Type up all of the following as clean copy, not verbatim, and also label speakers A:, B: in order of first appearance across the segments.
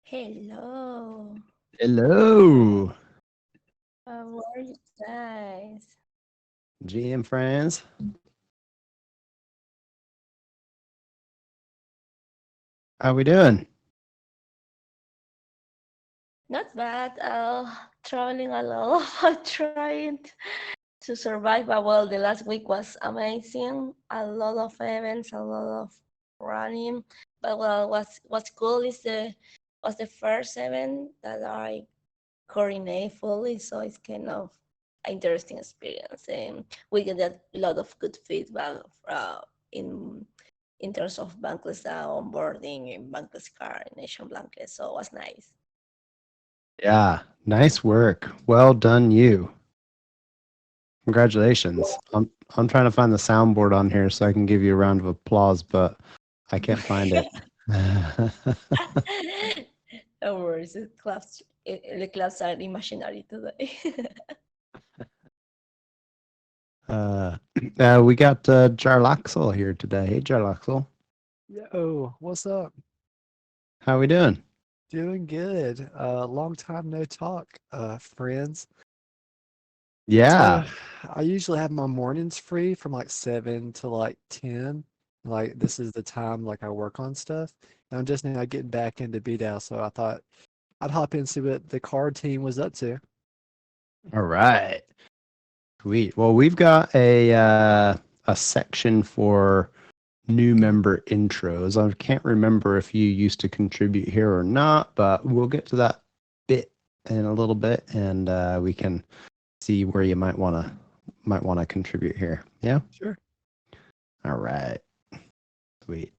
A: Hello.
B: Hello,
A: How are you guys?
B: GM friends. How we doing?
A: Not bad. Traveling a lot, trying to survive. But well, the last week was amazing. A lot of events, a lot of running. But well, what's cool is the was the first event that I coordinate fully, so it's kind of an interesting experience. And we get a lot of good feedback in in terms of Bankless onboarding and Bankless Card and Nation Bankless. So it was nice.
B: Yeah, nice work. Well done, you. Congratulations. I'm trying to find the soundboard on here so I can give you a round of applause, but I can't find it.
A: No worries, the claps are imaginary today.
B: uh, we got Jarlaxle here today. Hey, Jarlaxle.
C: Yo, what's up?
B: How we doing?
C: Doing good. Long time no talk, friends.
B: Yeah.
C: So I usually have my mornings free from like 7 to like 10. Like this is the time like I work on stuff. And I'm just now getting back into BDAO, so I thought I'd hop in and see what the card team was up to.
B: All right. Sweet. Well, we've got a section for new member intros. I can't remember if you used to contribute here or not, but we'll get to that bit in a little bit, and we can see where you might wanna contribute here. Yeah.
C: Sure.
B: All right. Sweet.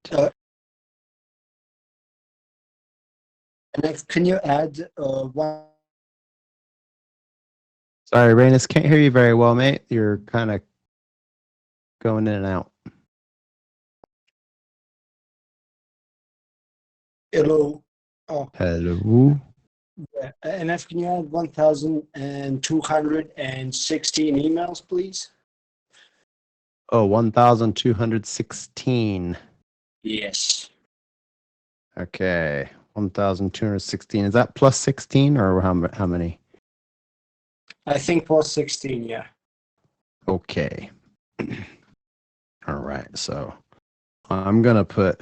D: Next, can you add one?
B: Sorry, Rainus, can't hear you very well, mate. You're kind of going in and out.
D: Hello. Oh,
B: Hello.
D: yeah. NF, can you add 1,216 emails, please?
B: Oh, 1,216.
D: Yes.
B: Okay. 1,216. Is that plus 16 or how many?
D: I think plus 16, yeah.
B: Okay. All right. So I'm going to put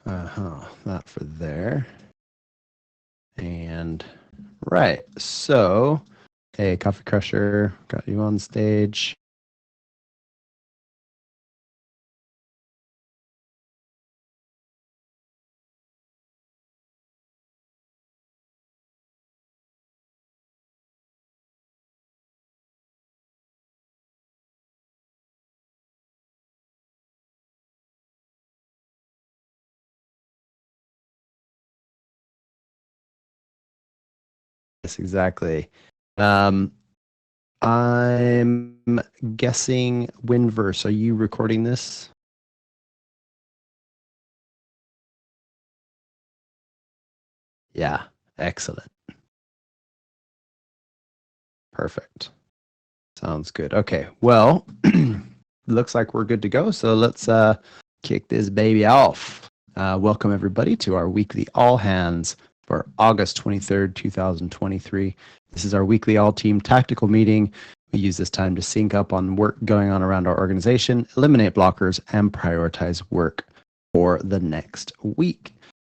B: that for there. And right. So, hey, Coffee Crusher, got you on stage. Yes, exactly. I'm guessing Winverse. Are you recording this? Yeah, excellent. Perfect. Sounds good. Okay, well, looks like we're good to go. So let's kick this baby off. Welcome everybody to our weekly all hands for August 23rd, 2023. This is our weekly all team tactical meeting. We use this time to sync up on work going on around our organization, eliminate blockers, and prioritize work for the next week.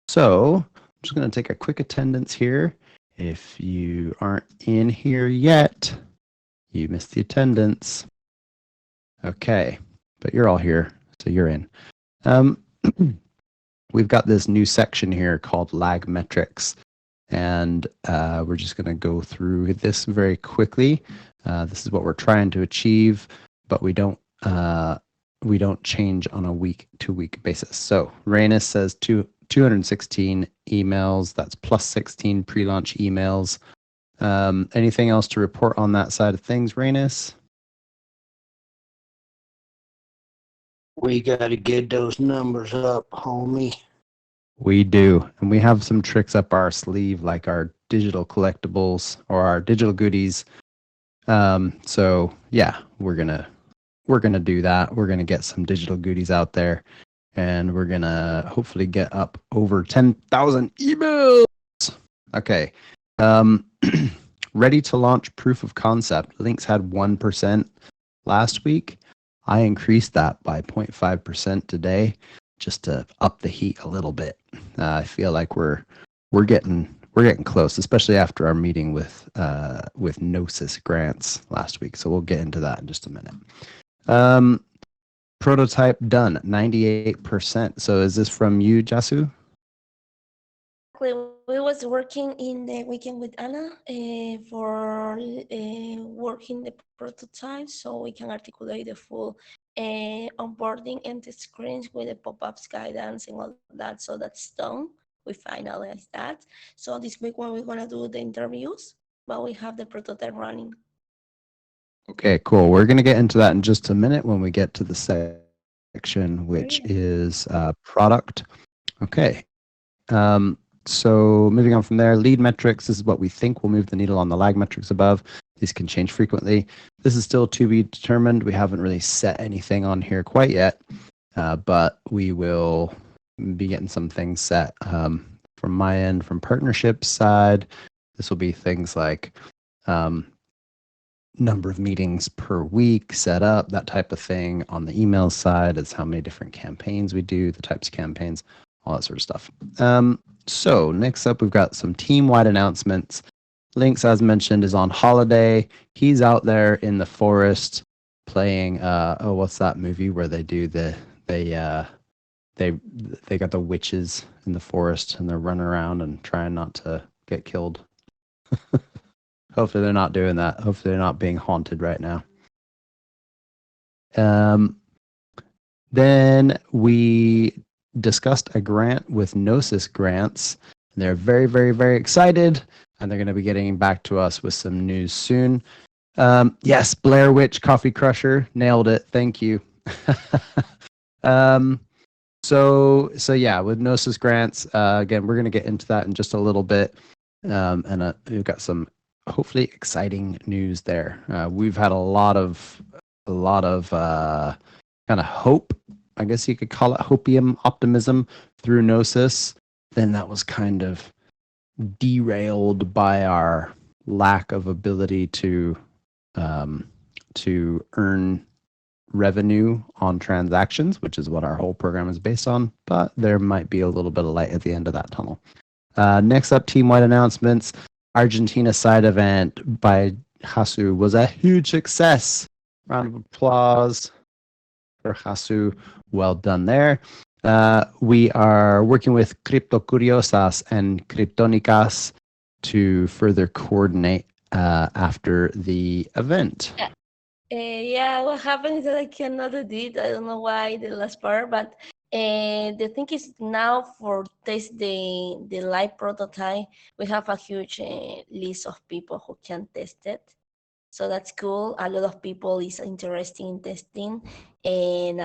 B: So I'm just going to take a quick attendance here. If you aren't in here yet, you missed the attendance. Okay, but you're all here, so you're in. We've got this new section here called lag metrics, and we're just going to go through this very quickly. This is what we're trying to achieve, but we don't change on a week-to-week basis. So Rainus says 216 emails. That's plus 16 pre-launch emails. Anything else to report on that side of things, Rainus?
D: We got to get those numbers up, homie.
B: We do. And we have some tricks up our sleeve, like our digital collectibles or our digital goodies. So yeah, we're gonna do that. We're gonna get some digital goodies out there and we're gonna hopefully get up over 10,000 emails. Okay. Ready to launch proof of concept. Links had 1% last week. I increased that by 0.5% today just to up the heat a little bit. I feel like we're getting close, especially after our meeting with Gnosis grants last week. So we'll get into that in just a minute. Prototype done, 98%. So is this from you, Jasu?
A: We was working in the weekend with Anna for working the prototype, so we can articulate the full onboarding and the screens with the pop-ups guidance and all that. So that's done. We finalized that. So this week when we're gonna do the interviews, but we have the prototype running.
B: Okay, cool. We're gonna get into that in just a minute when we get to the section, which is product. Okay. So moving on from there, lead metrics, this is what we think will move the needle on the lag metrics above. These can change frequently. This is still to be determined. We haven't really set anything on here quite yet, but we will be getting some things set. From my end, from partnership side, this will be things like number of meetings per week set up, that type of thing. On the email side, it's how many different campaigns we do, the types of campaigns, all that sort of stuff. So next up, we've got some team-wide announcements. Links, as mentioned, is on holiday. He's out there in the forest playing. What's that movie where they do they got the witches in the forest and they're running around and trying not to get killed. Hopefully they're not doing that. Hopefully they're not being haunted right now. Then we discussed a grant with Gnosis Grants. They're very, very, very excited, and they're going to be getting back to us with some news soon. Yes, Blair Witch Coffee Crusher, nailed it. Thank you. So yeah, with Gnosis Grants, again, we're going to get into that in just a little bit, and we've got some hopefully exciting news there. We've had a lot of kind of hope, I guess you could call it hopium optimism through Gnosis. Then that was kind of derailed by our lack of ability to earn revenue on transactions, which is what our whole program is based on. But there might be a little bit of light at the end of that tunnel. Next up, team-wide announcements. Argentina side event by Hasu was a huge success. Round of applause for Hasu. Well done there. We are working with Crypto Curiosas and Kryptonicas to further coordinate after the event.
A: Yeah, what happened is that I cannot edit. I don't know why the last part, but the thing is now for test the live prototype, we have a huge list of people who can test it. So that's cool. A lot of people is interested in testing, and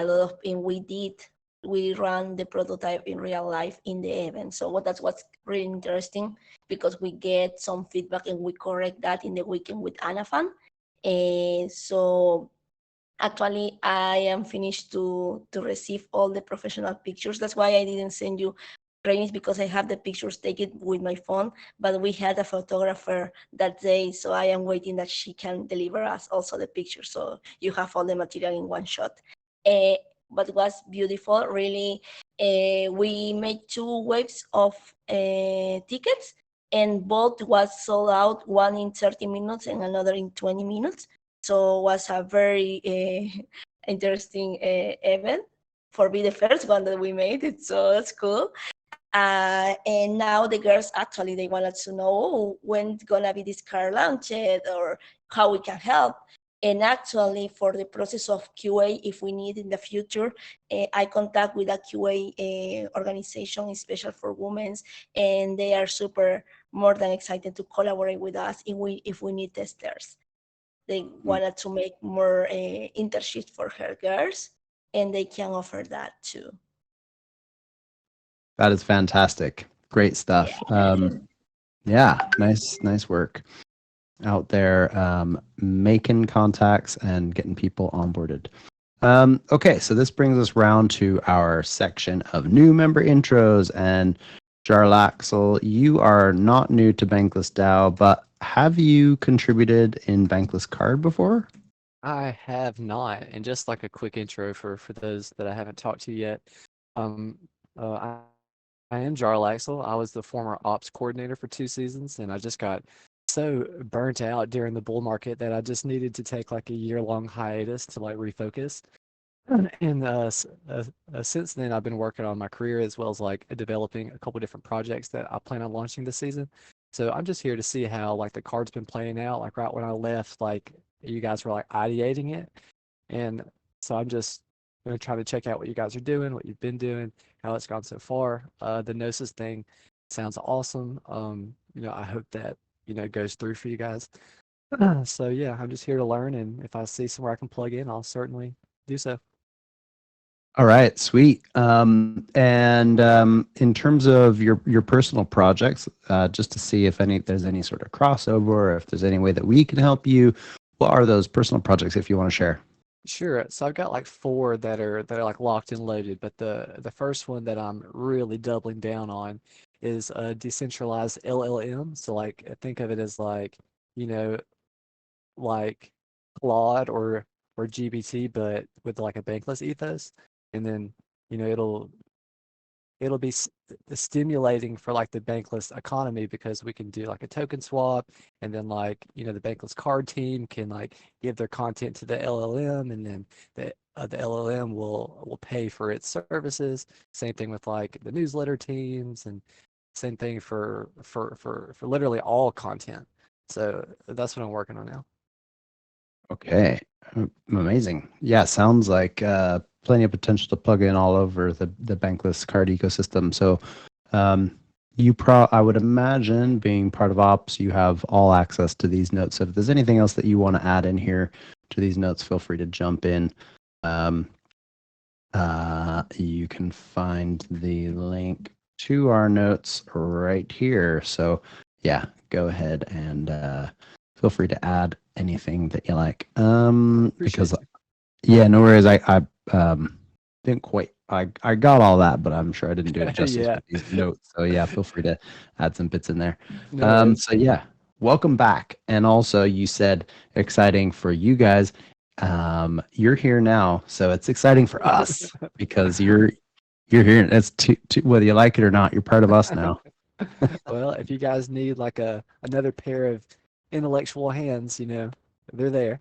A: we run the prototype in real life in the event. So that's what's really interesting, because we get some feedback and we correct that in the weekend with Anafan. So actually I am finished to receive all the professional pictures. That's why I didn't send you trainings, because I have the pictures taken with my phone, but we had a photographer that day, so I am waiting that she can deliver us also the pictures, so you have all the material in one shot. But it was beautiful, really. We made 2 waves of tickets, and both was sold out, one in 30 minutes and another in 20 minutes. So it was a very interesting event for be the first one that we made it. So that's cool. And now the girls actually, they wanted to know when it's gonna be this car launched or how we can help. And actually for the process of QA, if we need in the future, I contact with a QA organization special for women, and they are super more than excited to collaborate with us if we need testers. They wanted to make more internships for her girls, and they can offer that too.
B: That is fantastic. Great stuff. Yeah, nice work out there, making contacts and getting people onboarded. Okay, so this brings us round to our section of new member intros. And Jarlaxle, you are not new to Bankless DAO, but have you contributed in Bankless Card before?
C: I have not. And just like a quick intro for those that I haven't talked to yet, um, uh, I, I am Jarl Axel. I was the former ops coordinator for 2 seasons, and I just got so burnt out during the bull market that I just needed to take like a year-long hiatus to like refocus. And since then, I've been working on my career as well as like developing a couple different projects that I plan on launching this season. So I'm just here to see how like the card's been playing out. Like right when I left, like you guys were like ideating it, and so I'm just gonna try to check out what you guys are doing, what you've been doing, how it's gone so far. The Gnosis thing sounds awesome. I hope that goes through for you guys. So yeah, I'm just here to learn, and if I see somewhere I can plug in, I'll certainly do so.
B: All right, sweet. And in terms of your personal projects, just to see if there's any sort of crossover, or if there's any way that we can help you, what are those personal projects if you want to share?
C: Sure. So I've got like four that are like locked and loaded, but the first one that I'm really doubling down on is a decentralized LLM. So like think of it as like, you know, like Claude or GBT, but with like a bankless ethos. And then, it'll be stimulating for like the bankless economy because we can do like a token swap, and then like the bankless card team can like give their content to the LLM, and then the LLM will pay for its services. Same thing with like the newsletter teams, and same thing for literally all content. So that's what I'm working on now.
B: Okay, amazing. Yeah, sounds like plenty of potential to plug in all over the Bankless Card ecosystem. So, I would imagine, being part of ops, you have all access to these notes. So if there's anything else that you want to add in here to these notes, feel free to jump in. You can find the link to our notes right here. So yeah, go ahead and feel free to add anything that you like. Because yeah, no worries. I didn't quite. I got all that, but I'm sure I didn't do it justice
C: Yeah.
B: with these notes. So yeah, feel free to add some bits in there.
C: No worries.
B: So yeah, welcome back. And also, you said exciting for you guys. You're here now, so it's exciting for us because you're here. That's whether you like it or not. You're part of us now.
C: Well, if you guys need like another pair of intellectual hands, they're there.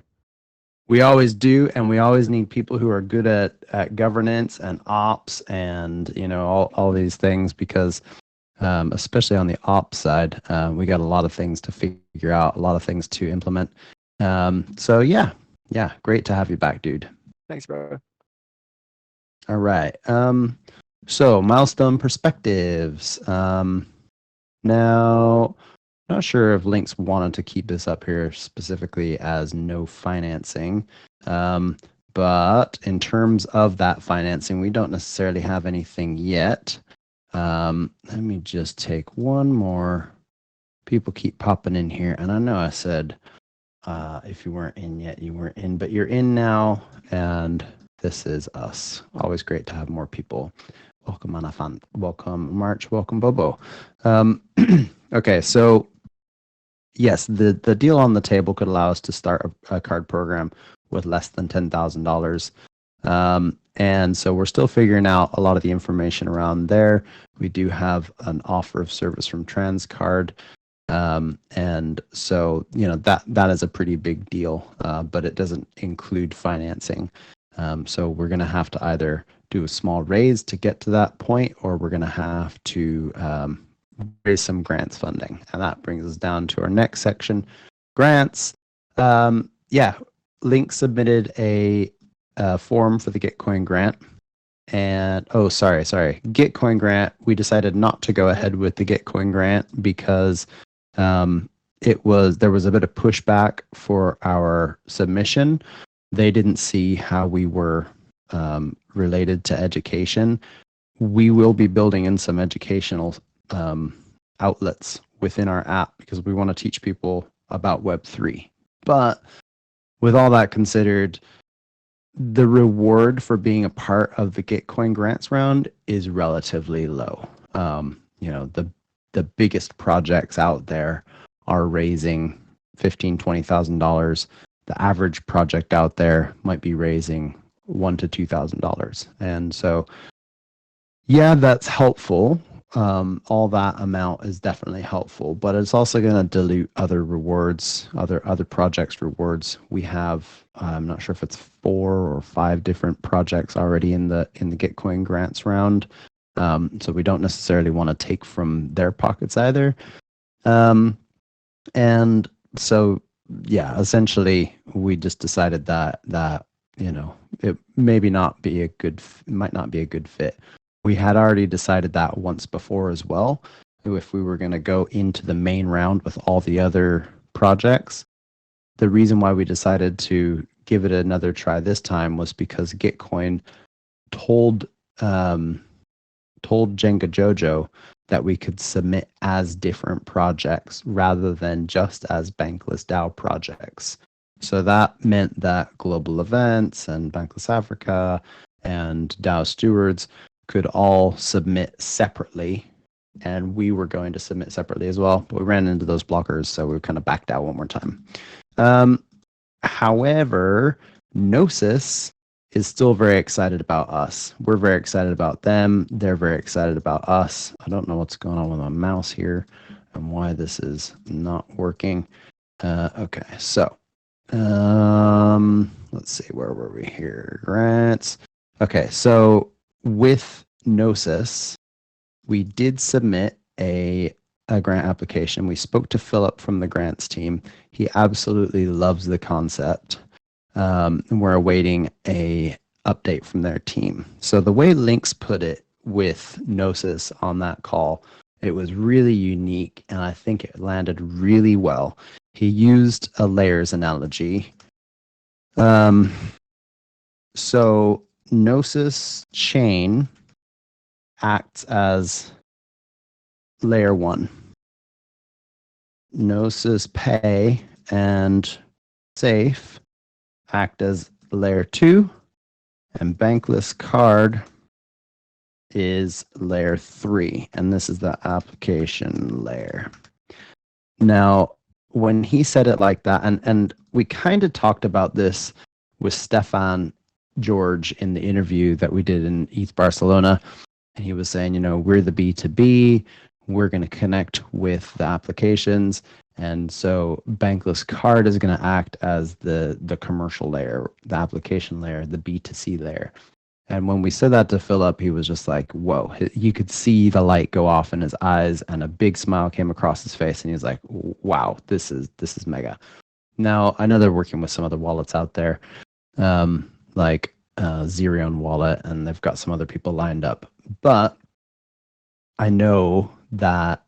B: We always do, and we always need people who are good at governance and ops, and all these things, because especially on the ops side, we got a lot of things to figure out, a lot of things to implement. So yeah, great to have you back, dude.
C: Thanks, bro.
B: All right. So milestone perspectives. Now, not sure if Links wanted to keep this up here specifically as no financing. But in terms of that financing, we don't necessarily have anything yet. Let me just take one more. People keep popping in here, and I know I said if you weren't in yet, you weren't in, but you're in now, and this is us. Always great to have more people. Welcome, Anafant. Welcome, March. Welcome, Bobo. Okay, so yes, the deal on the table could allow us to start a card program with less than $10,000. And so we're still figuring out a lot of the information around there. We do have an offer of service from Transcard. And so, that is a pretty big deal, but it doesn't include financing. So we're going to have to either do a small raise to get to that point, or we're going to have to raise some grants funding. And that brings us down to our next section, grants. Link submitted a form for the Gitcoin grant. And Gitcoin grant, we decided not to go ahead with the Gitcoin grant because there was a bit of pushback for our submission. They didn't see how we were related to education. We will be building in some educational outlets within our app because we want to teach people about Web3. But with all that considered, the reward for being a part of the Gitcoin grants round is relatively low. The biggest projects out there are raising $15,000-$20,000. The average project out there might be raising $1,000 to $2,000, and so yeah, that's helpful. All that amount is definitely helpful, but it's also going to dilute other rewards, other projects rewards. We have, I'm not sure if it's 4 or 5 different projects already in the Gitcoin grants round. So we don't necessarily want to take from their pockets either. And so yeah, essentially we just decided that it might not be a good fit. We had already decided that once before as well, if we were going to go into the main round with all the other projects. The reason why we decided to give it another try this time was because Gitcoin told Jenga Jojo that we could submit as different projects rather than just as Bankless DAO projects. So that meant that Global Events and Bankless Africa and DAO Stewards could all submit separately, and we were going to submit separately as well, but we ran into those blockers, so we kind of backed out one more time. However, Gnosis is still very excited about us. We're very excited about them. They're very excited about us. I don't know what's going on with my mouse here and why this is not working. Okay, so let's see, where were we here? Grants. Okay, so with Gnosis, we did submit a grant application. We spoke to Philip from the grants team. He absolutely loves the concept. And we're awaiting a update from their team. So the way Lynx put it with Gnosis on that call, it was really unique, and I think it landed really well. He used a layers analogy. So Gnosis chain acts as layer 1. Gnosis Pay and Safe act as layer 2, and Bankless Card is layer 3, and this is the application layer. Now, when he said it like that, and we kind of talked about this with Stefan George in the interview that we did in ETH Barcelona, and he was saying, we're the B2B, we're going to connect with the applications, and so Bankless Card is going to act as the commercial layer, the application layer, the B2C layer. And when we said that to Philip, he was just like, whoa, you could see the light go off in his eyes and a big smile came across his face. And he was like, wow, this is mega. Now, I know they're working with some other wallets out there, like Zerion wallet, and they've got some other people lined up. But I know that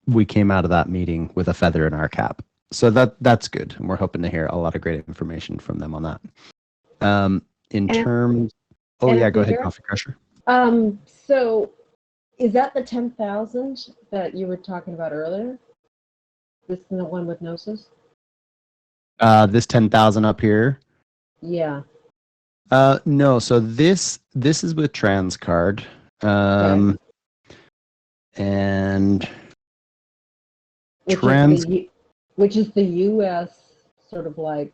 B: we came out of that meeting with a feather in our cap. So that's good. And we're hoping to hear a lot of great information from them on that. In terms, go ahead, Coffee Crusher.
E: So is that the 10,000 that you were talking about earlier? This is the one with Gnosis?
B: This 10,000 up here?
E: Yeah.
B: No, so this is with Transcard.
E: Okay.
B: And
E: which is the US sort of like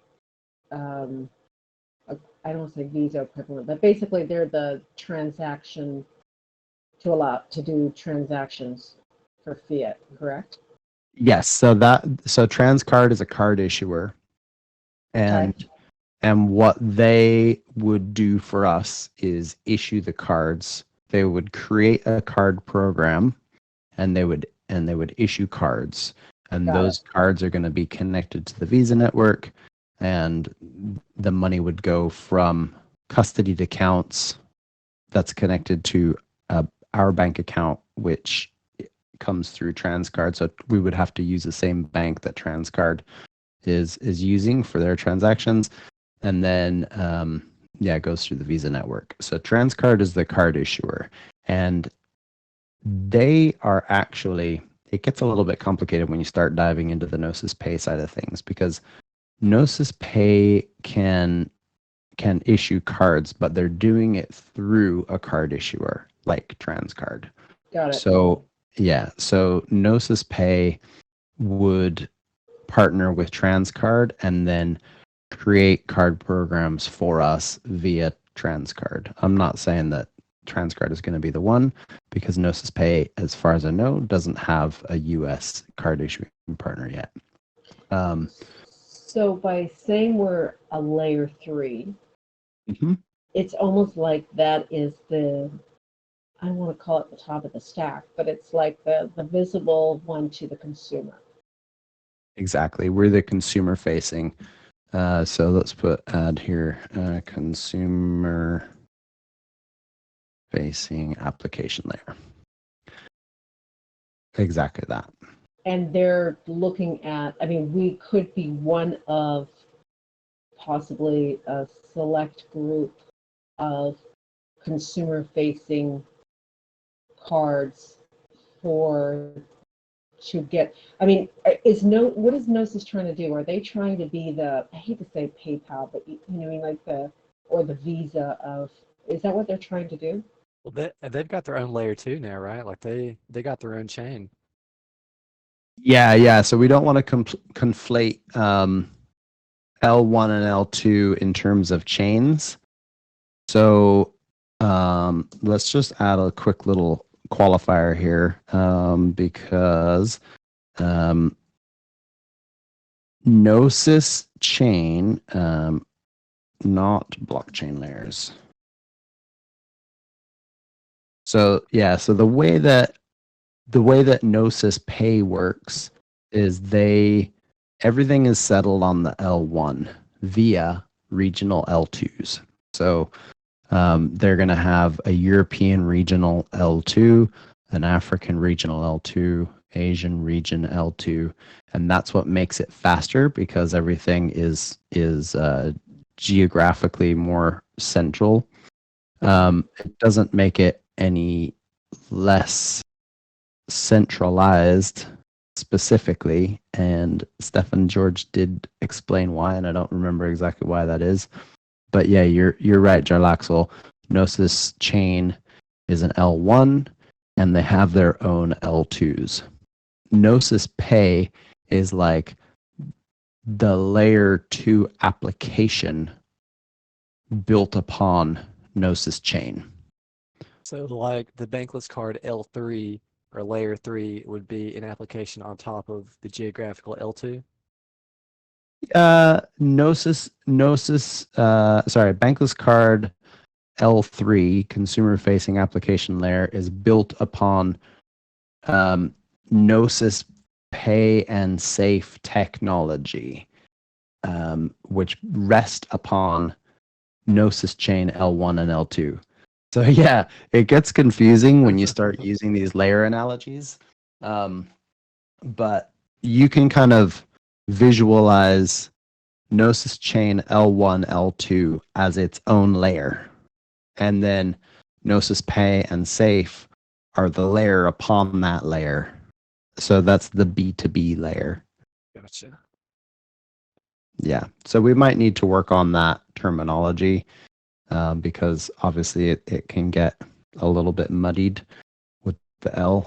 E: I don't want to say Visa equivalent, but basically they're the transaction to allow to do transactions for fiat, correct?
B: Yes, so Transcard is a card issuer, and
E: Okay.
B: and what they would do for us is issue the cards. They would create a card program, and they would issue cards, and
E: Got
B: those cards are going to be connected to the Visa network, and the money would go from custodied accounts that's connected to our bank account, which comes through Transcard. So we would have to use the same bank that Transcard is using for their transactions, and then it goes through the Visa network. So Transcard is the card issuer, and they are actually, it gets a little bit complicated when you start diving into the Gnosis Pay side of things, because Gnosis Pay can can issue cards, but they're doing it through a card issuer like TransCard.
E: Got it.
B: So yeah, so Gnosis Pay would partner with TransCard and then create card programs for us via TransCard. I'm not saying that TransCard is going to be the one, because Gnosis Pay, as far as I know, doesn't have a US card issuing partner yet.
E: So by saying we're a layer 3,
B: Mhm.
E: it's almost like that is the, I don't want to call it the top of the stack, but it's like the visible one to the consumer.
B: Exactly. We're the consumer facing. So let's add here, consumer facing application layer. Exactly that.
E: And they're looking at, I mean, we could be one of possibly a select group of consumer-facing cards to get, I mean, what is Gnosis trying to do? Are they trying to be the, I hate to say PayPal, but you know, I mean, like or the Visa of, is that what they're trying to do?
C: Well, they've got their own layer 2 now, right? Like they got their own chain.
B: Yeah. So we don't want to conflate L1 and L2 in terms of chains. So let's just add a quick little qualifier here, because Gnosis chain, not blockchain layers. So yeah, so the way that Gnosis Pay works is everything is settled on the L1 via regional L2s. So they're going to have a European regional L2, an African regional L2, Asian region L2, and that's what makes it faster, because everything is geographically more central. It doesn't make it any less centralized specifically, and Stefan George did explain why, and I don't remember exactly why that is. But yeah, you're right, Jarlaxle. Gnosis chain is an L1, and they have their own L2s. Gnosis Pay is like the layer 2 application built upon Gnosis chain.
C: So like the Bankless Card L3 or layer 3 would be an application on top of the geographical L2?
B: Bankless Card L3 consumer facing application layer is built upon Gnosis Pay and Safe technology, which rest upon Gnosis chain L1 and L2. So yeah, it gets confusing when you start using these layer analogies. But you can kind of visualize Gnosis chain L1, L2 as its own layer. And then Gnosis Pay and Safe are the layer upon that layer. So that's the B2B layer.
C: Gotcha.
B: Yeah. So we might need to work on that terminology, because obviously it can get a little bit muddied with the L's,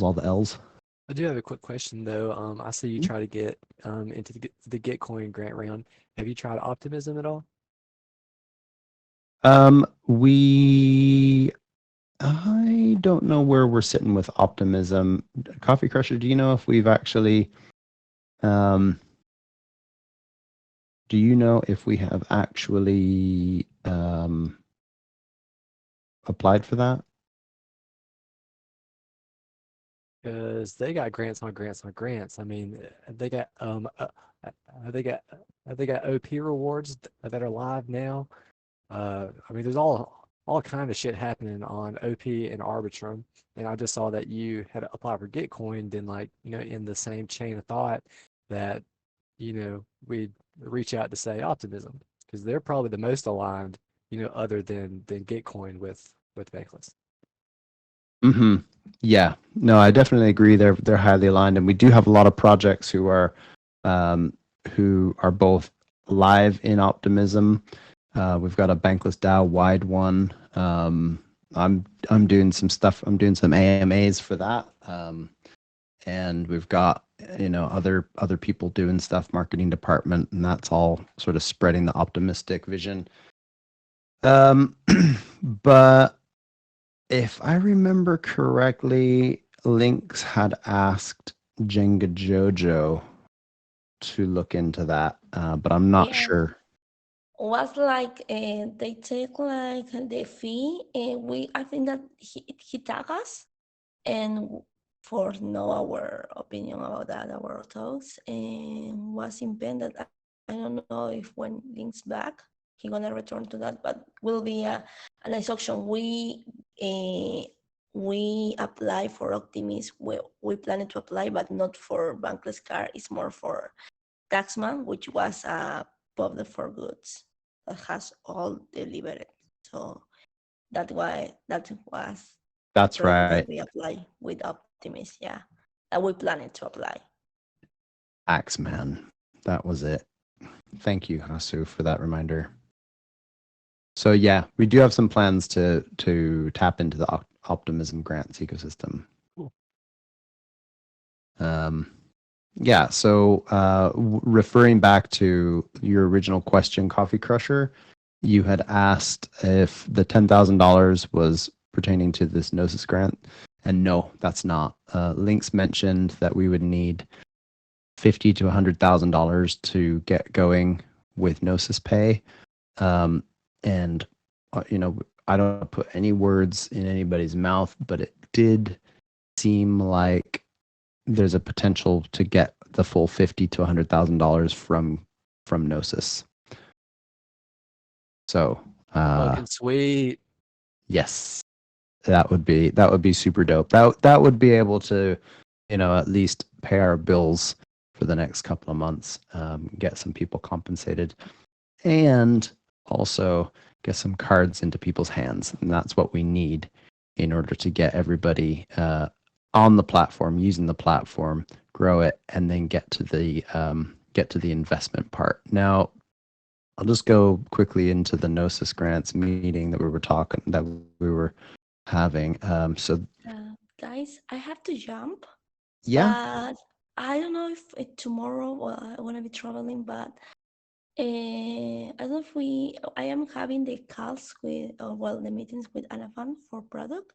B: all the L's.
C: I do have a quick question though. I see you try to get into the Gitcoin grant round. Have you tried Optimism at all?
B: I don't know where we're sitting with Optimism. Coffee Crusher, do you know if we've actually, do you know if we have actually applied for that?
C: Because they got grants on grants on grants. I mean, they got they got OP rewards that are live now. I mean, there's all kind of shit happening on OP and Arbitrum, and I just saw that you had applied for Gitcoin. Then, like, you know, in the same chain of thought, that, you know, we'd reach out to say Optimism, because they're probably the most aligned, you know, other than Gitcoin with Bankless.
B: Mm-hmm. Yeah. No, I definitely agree. They're highly aligned, and we do have a lot of projects who are both live in Optimism, We've got a Bankless DAO wide one. I'm doing some stuff. I'm doing some AMAs for that. And we've got other people doing stuff, marketing department, and that's all sort of spreading the optimistic vision. But if I remember correctly, Lynx had asked Jenga Jojo to look into that, but I'm not
A: Yeah.
B: sure.
A: Was like they take like the fee, and I think that he tag us and for know our opinion about that, our thoughts, and was in pen that I don't know if when links back he gonna return to that, but will be a nice auction. We apply for Optimis. We planned to apply, but not for Bankless Card. It's more for Taxman, which was a public for goods that has all delivered. So that was the
B: That's
A: product that
B: right.
A: we apply with Optimis. Yeah, that we planned to apply.
B: Axeman. That was it. Thank you, Hasu, for that reminder. So yeah, we do have some plans to tap into the Optimism grants ecosystem.
C: Cool.
B: Yeah, so referring back to your original question, Coffee Crusher, you had asked if the $10,000 was pertaining to this Gnosis grant, and no, that's not. Lynx mentioned that we would need $50,000 to $100,000 to get going with Gnosis Pay, and I don't put any words in anybody's mouth, but it did seem like there's a potential to get the full $50,000 to $100,000 from Gnosis. So,
C: Fucking sweet.
B: yes, that would be super dope. That would be able to, at least pay our bills for the next couple of months, get some people compensated, and also get some cards into people's hands. And that's what we need in order to get everybody on the platform, using the platform, grow it, and then get to the investment part. Now, I'll just go quickly into the Gnosis grants meeting that we were having. So,
A: Guys, I have to jump.
B: yeah,
A: But I don't know if tomorrow, well, I want to be traveling, but I don't know if I am having the calls with, the meetings with Anafan for product.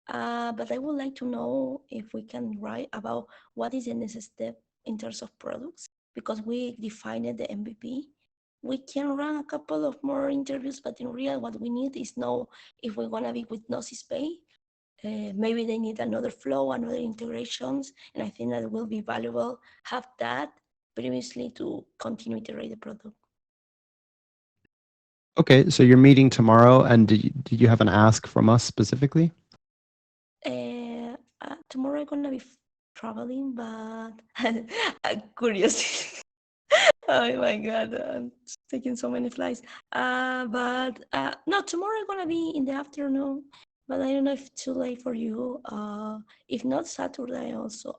A: But I would like to know if we can write about what is the next step in terms of products, because we defined the MVP. We can run a couple of more interviews, but in real, what we need is know if we're gonna be with Gnosis Pay. Maybe they need another flow, another integrations, and I think that will be valuable have that previously to continue to iterate the product.
B: okay. So you're meeting tomorrow, and did you have an ask from us specifically?
A: Tomorrow I'm gonna be traveling, but curious. Oh my god, I'm taking so many flights. But no, tomorrow I'm gonna be in the afternoon. But I don't know if it's too late for you. If not, Saturday also.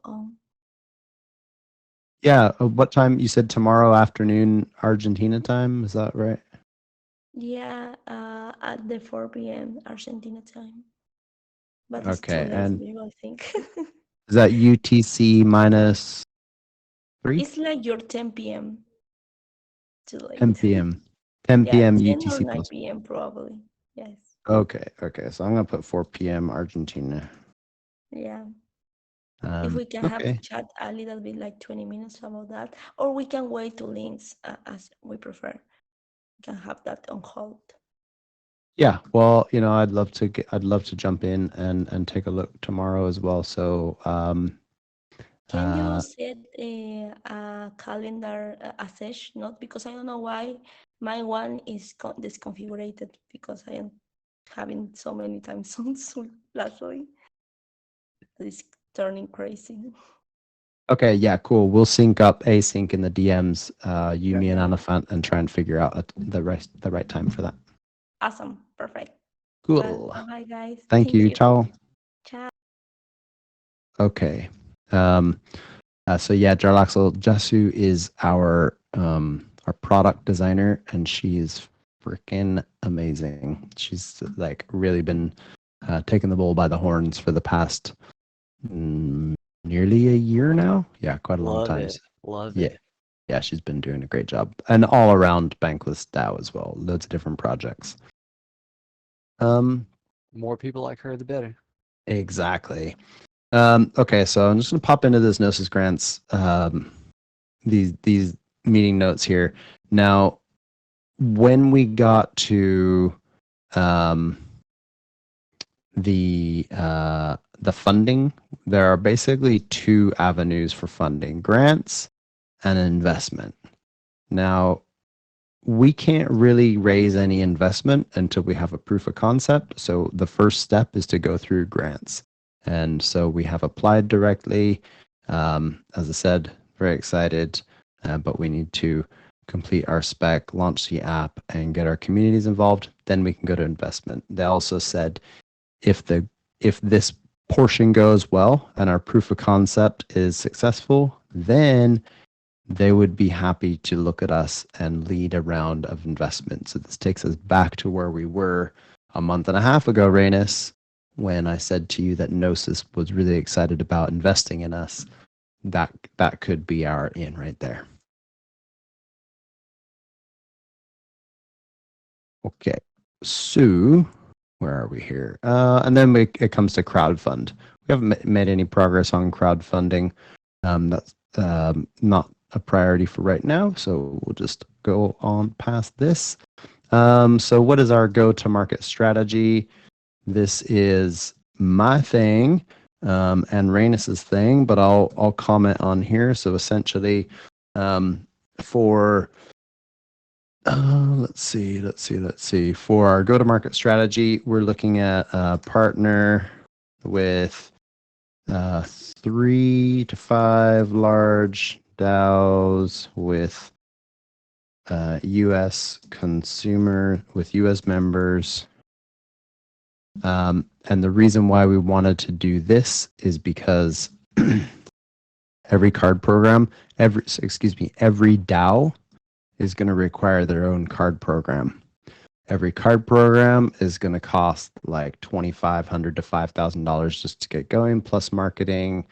B: Yeah. What time? You said tomorrow afternoon Argentina time. Is that right?
A: Yeah, at the 4 p.m. Argentina time. But it's too
B: Okay.
A: late for
B: And
A: you, I think.
B: is that UTC minus 3?
A: It's like your 10 p.m. Too
B: 10
A: late.
B: p.m. 10
A: Yeah,
B: p.m.
A: 10 or
B: UTC
A: 9
B: plus.
A: p.m. probably. Yes.
B: Okay. So I'm gonna put 4 p.m. Argentina.
A: Yeah. If we can have
B: Okay.
A: chat a little bit, like 20 minutes about that, or we can wait to links as we prefer. We can have that on hold.
B: Yeah. Well, I'd love to jump in and take a look tomorrow as well. So,
A: Can you set a calendar a session? Not because I don't know why my one is disconfigured because I am having so many time zones lastly. It's turning crazy.
B: okay. Yeah. Cool. We'll sync up async in the DMs. You, me, and
A: Perfect.
B: Anafant, and try and figure out the right time for that.
A: Awesome. Perfect. Well,
B: Cool.
A: bye guys.
B: Thank you. Ciao.
A: Ciao.
B: Okay. So yeah, Jarlaxle Jasu is our product designer, and she is freaking amazing. She's like really been taking the bull by the horns for the past nearly a year now. Yeah, quite a long
C: Love
B: time.
C: it. Love
B: Yeah.
C: it.
B: Yeah, she's been doing a great job. And all around Bankless DAO as well. Loads of different projects.
C: More people like her, the better.
B: Exactly. Okay, so I'm just gonna pop into this Gnosis Grants these meeting notes here. Now, when we got to the funding, there are basically two avenues for funding: grants and investment. Now, we can't really raise any investment until we have a proof of concept. So the first step is to go through grants. And so we have applied directly. As I said, very excited, but we need to complete our spec, launch the app, and get our communities involved. Then we can go to investment. They also said if this portion goes well and our proof of concept is successful, then they would be happy to look at us and lead a round of investment. So this takes us back to where we were a month and a half ago, Rainus, when I said to you that Gnosis was really excited about investing in us. That could be our in right there. Okay, so where are we here? And then it comes to crowdfund. We haven't made any progress on crowdfunding. That's not a priority for right now, so we'll just go on past this. So what is our go-to-market strategy? This is my thing and Rainus's thing, but I'll comment on here. So essentially, for let's see. For our go-to-market strategy, we're looking at a partner with 3 to 5 large DAOs with U.S. U.S. members. And the reason why we wanted to do this is because every DAO is going to require their own card program. Every card program is going to cost like $2,500 to $5,000 just to get going, plus marketing,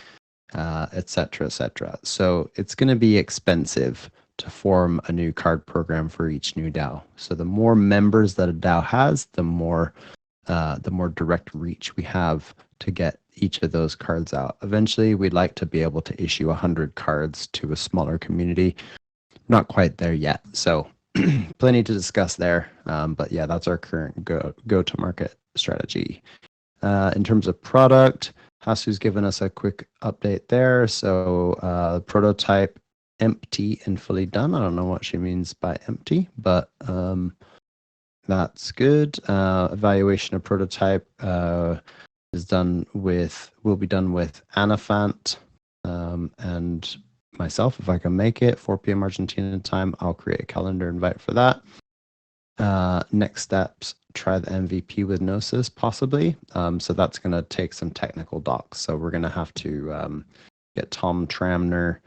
B: et cetera, et cetera. So it's going to be expensive to form a new card program for each new DAO. So the more members that a DAO has, the more direct reach we have to get each of those cards out. Eventually, we'd like to be able to issue 100 cards to a smaller community. Not quite there yet, so plenty to discuss there. But yeah, that's our current go-to-market strategy. In terms of product, Hasu's given us a quick update there. So prototype empty and fully done. I don't know what she means by empty, but that's good. Evaluation of prototype will be done with Anafant and myself, if I can make it, 4 p.m. Argentina time. I'll create a calendar invite for that. Next steps, try the MVP with Gnosis, possibly. So that's going to take some technical docs. So we're going to have to get Tom Tramner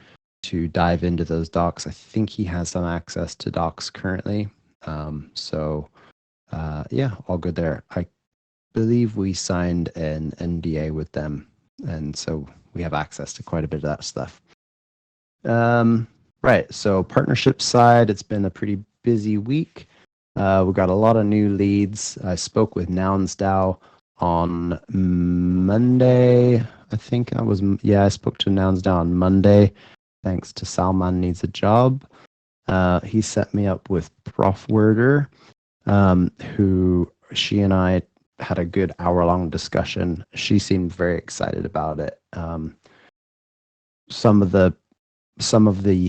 B: to dive into those docs. I think he has some access to docs currently. Yeah, all good there. I believe we signed an NDA with them, and so we have access to quite a bit of that stuff. Right, so partnership side, it's been a pretty busy week. We got a lot of new leads. I spoke with Nouns DAO on Monday. I spoke to Nouns DAO on Monday. Thanks to Salman Needs a Job. He set me up with Prof Worder, who she and I had a good hour-long discussion. She seemed very excited about it. Some of the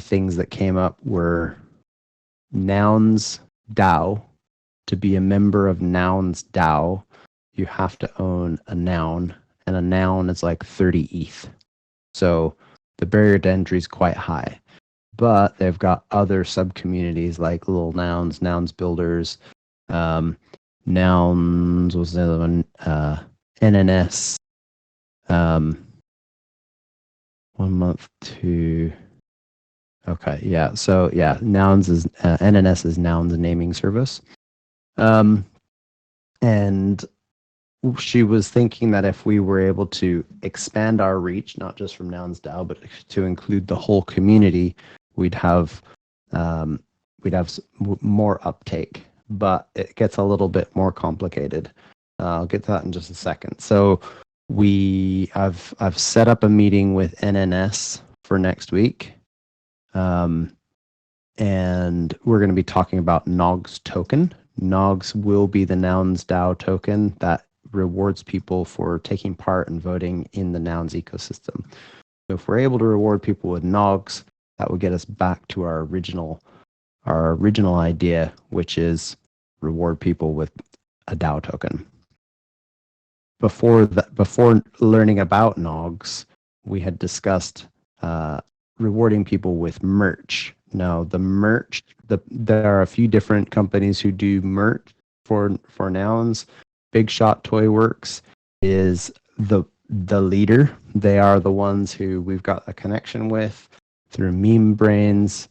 B: things that came up were Nouns DAO. To be a member of Nouns DAO, you have to own a noun, and a noun is like 30 ETH. So the barrier to entry is quite high. But they've got other sub-communities like Little Nouns, Nouns Builders, Nouns was the other one, NNS, 1 month to... Okay, yeah. So yeah, Nouns is NNS is Nouns Naming Service. And she was thinking that if we were able to expand our reach, not just from Nouns DAO, but to include the whole community, we'd have more uptake. But it gets a little bit more complicated. I'll get to that in just a second. So I've set up a meeting with NNS for next week, and we're going to be talking about Nogs token. Nogs will be the Nouns DAO token that rewards people for taking part and voting in the Nouns ecosystem. So if we're able to reward people with Nogs, that would get us back to our original idea, which is reward people with a DAO token. Before learning about Nogs, we had discussed rewarding people with merch. Now, the merch, there are a few different companies who do merch for Nouns. Big Shot Toy Works is the leader. They are the ones who we've got a connection with through Meme Brains,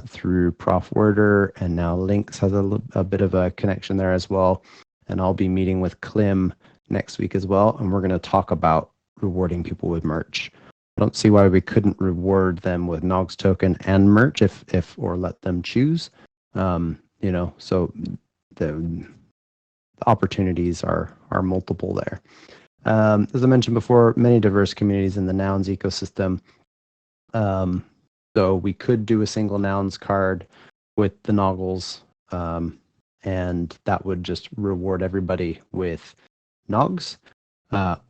B: through Prof Worder, and now Lynx has a bit of a connection there as well. And I'll be meeting with Klim next week as well, and we're going to talk about rewarding people with merch. I don't see why we couldn't reward them with Nogs token and merch if or let them choose. So the opportunities are multiple there. As I mentioned before, many diverse communities in the Nouns ecosystem. So we could do a single Nouns card with the Noggles, and that would just reward everybody with Nogs.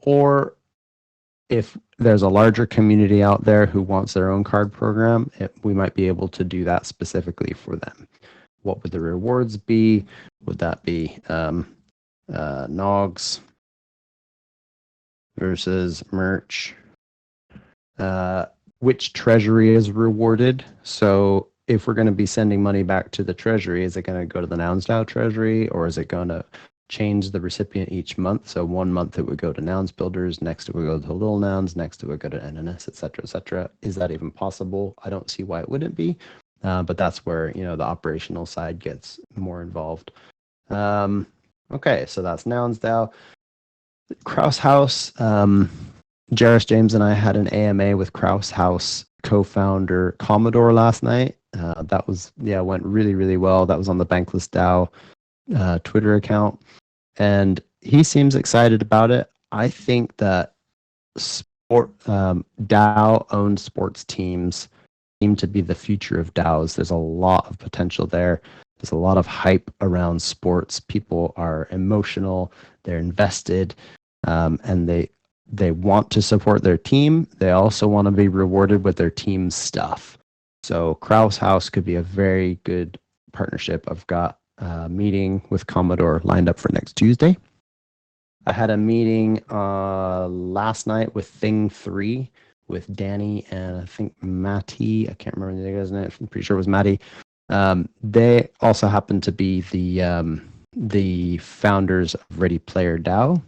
B: Or if there's a larger community out there who wants their own card program, we might be able to do that specifically for them. What would the rewards be? Would that be Nogs versus merch? Which treasury is rewarded? So if we're going to be sending money back to the treasury, is it going to go to the Nouns DAO treasury, or is it going to change the recipient each month? So 1 month it would go to Nouns Builders, next it would go to Little Nouns, next it would go to NNS, etc., etc. Is that even possible? I don't see why it wouldn't be. But that's where the operational side gets more involved. Okay, so that's Nouns DAO. Kraus House. Jarris James and I had an AMA with Kraus House co-founder Commodore last night. That went really, really well. That was on the Bankless DAO Twitter account, and he seems excited about it. I think that DAO-owned sports teams seem to be the future of DAOs. There's a lot of potential there. There's a lot of hype around sports. People are emotional. They're invested, and they want to support their team. They also want to be rewarded with their team's stuff. So Kraus House could be a very good partnership. I've got a meeting with Commodore lined up for next Tuesday. I had a meeting last night with Thing 3 with Danny and I think Matty. I can't remember the guy's name. I'm pretty sure it was Matty. They also happen to be the founders of Ready Player DAO.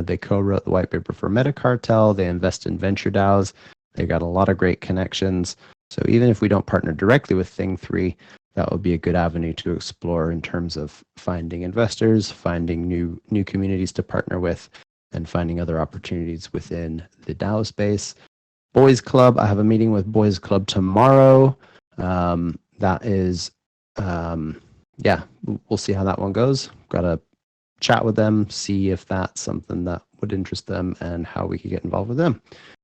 B: They co-wrote the white paper for Metacartel. They invest in venture DAOs. They got a lot of great connections. So even if we don't partner directly with Thing 3, that would be a good avenue to explore in terms of finding investors, finding new communities to partner with, and finding other opportunities within the DAO space. Boys Club, I have a meeting with Boys Club tomorrow. That is, we'll see how that one goes. Got to chat with them, see if that's something that would interest them and how we could get involved with them.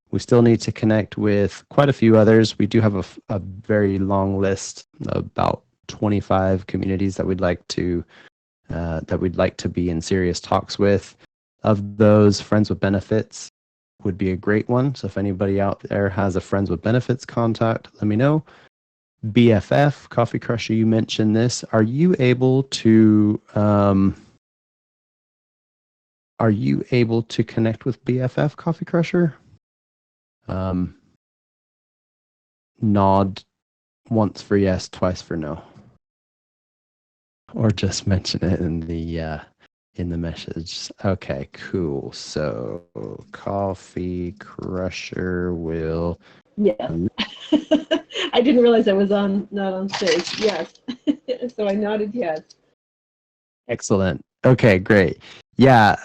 B: We still need to connect with quite a few others. We do have a very long list, about 25 communities that we'd like to be in serious talks with. Of those, Friends with Benefits would be a great one. So if anybody out there has a Friends with Benefits contact, let me know. BFF, Coffee Crusher, you mentioned this. Are you able to connect with BFF, Coffee Crusher? Nod once for yes, twice for no. Or just mention it in the message. Okay, cool. So Coffee Crusher will.
E: Yes. I didn't realize I was not on stage. Yes. So I nodded yes.
B: Excellent. Okay, great. Yeah.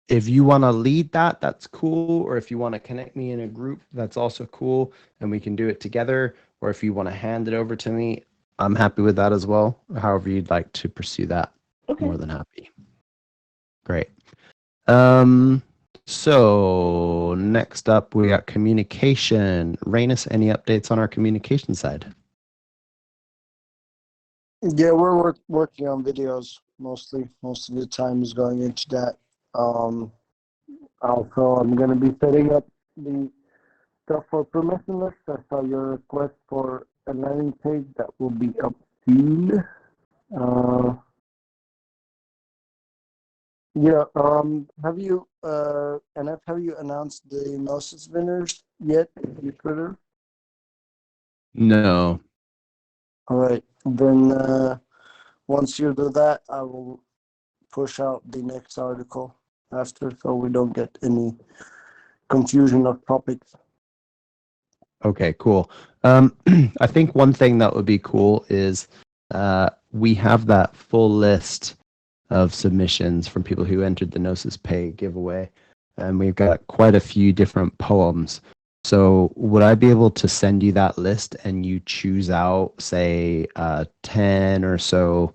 B: If you want to lead that, that's cool. Or if you want to connect me in a group, that's also cool. And we can do it together. Or if you want to hand it over to me, I'm happy with that as well. However you'd like to pursue that,
E: Okay.
B: more than happy. Great. So next up, we got communication. Rainus, any updates on our communication side?
D: Yeah, we're working on videos mostly. Most of the time is going into that. Also, I'm going to be setting up the stuff for permissionless. I saw your request for a landing page that will be up soon. Yeah. Have you NF, have you announced the Gnosis winners yet on your Twitter?
B: No.
D: All right. Then once you do that, I will push out the next article after, so we don't get any confusion of topics.
B: Okay, cool. I think one thing that would be cool is we have that full list of submissions from people who entered the Gnosis Pay giveaway, and we've got quite a few different poems. So would I be able to send you that list and you choose out, say, 10 or so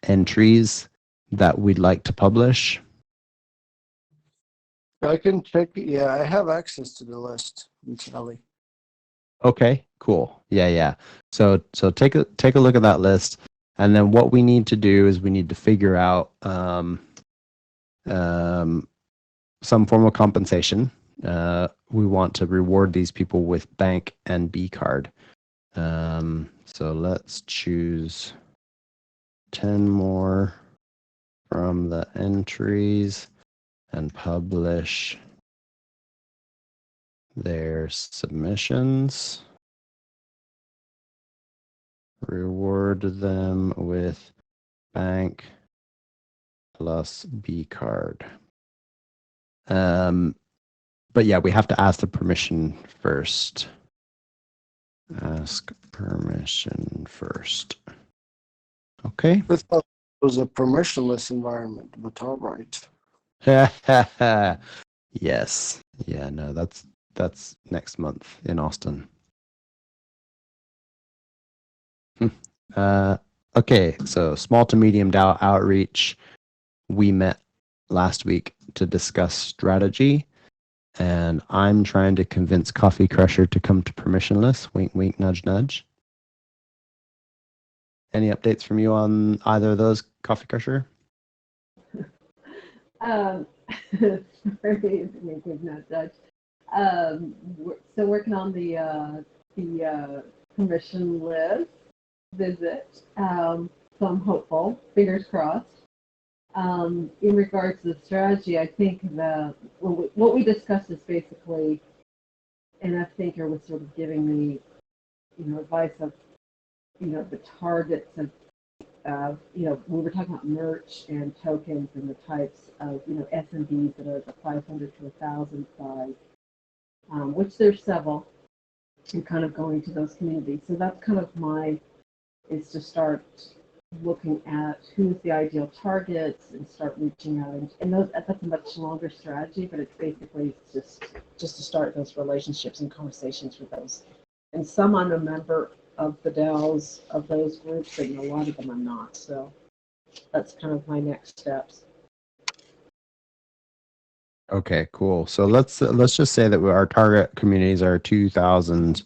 B: entries that we'd like to publish?
D: I can check. Yeah, I have access to the list, Charlie.
B: Okay, cool. Yeah. So take a look at that list, and then what we need to do is we need to figure out some form of compensation. We want to reward these people with bank and BCard. So let's choose 10 more from the entries and publish their submissions. Reward them with bank plus BCard. But yeah, we have to ask the permission first. Ask permission first. Okay.
D: I thought it was a permissionless environment, but all right.
B: Yes. Yeah, no, that's next month in Austin. Okay, so small to medium DAO outreach. We met last week to discuss strategy, and I'm trying to convince Coffee Crusher to come to permissionless. Wink, wink, nudge, nudge. Any updates from you on either of those, Coffee Crusher?
E: Sorry, it's not Dutch. So working on the permission list visit. So I'm hopeful. Fingers crossed. In regards to the strategy, I think what we discussed is basically, and I think it was sort of giving me, advice of, the targets of, we were talking about merch and tokens and the types of, SMBs that are the 500 to 1,000 size, which there's several, and kind of going to those communities. So that's kind of is to start looking at who's the ideal targets and start reaching out. And that's a much longer strategy, but it's basically just to start those relationships and conversations with those. And some I'm a member of the DAOs of those groups, and a lot of them I'm not. So that's kind of my next steps.
B: Okay, cool. So let's just say that our target communities are 2,000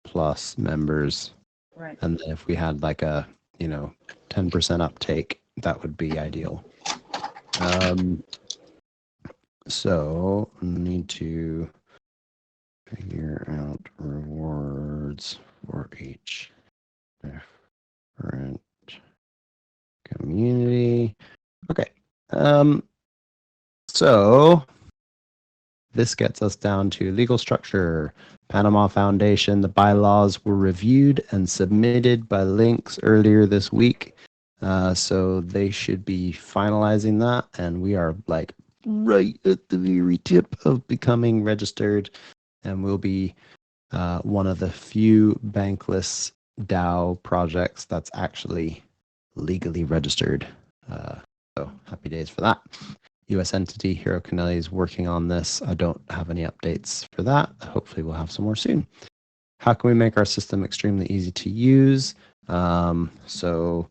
B: plus members.
E: Right.
B: And then if we had like a 10% uptake, that would be ideal. So need to figure out rewards for each different community. Okay. So this gets us down to legal structure. Panama Foundation, the bylaws were reviewed and submitted by Links earlier this week. So they should be finalizing that. And we are like right at the very tip of becoming registered. And we'll be one of the few Bankless DAO projects that's actually legally registered. So happy days for that. US entity, Hero Canelli is working on this. I don't have any updates for that. Hopefully we'll have some more soon. How can we make our system extremely easy to use? Hasu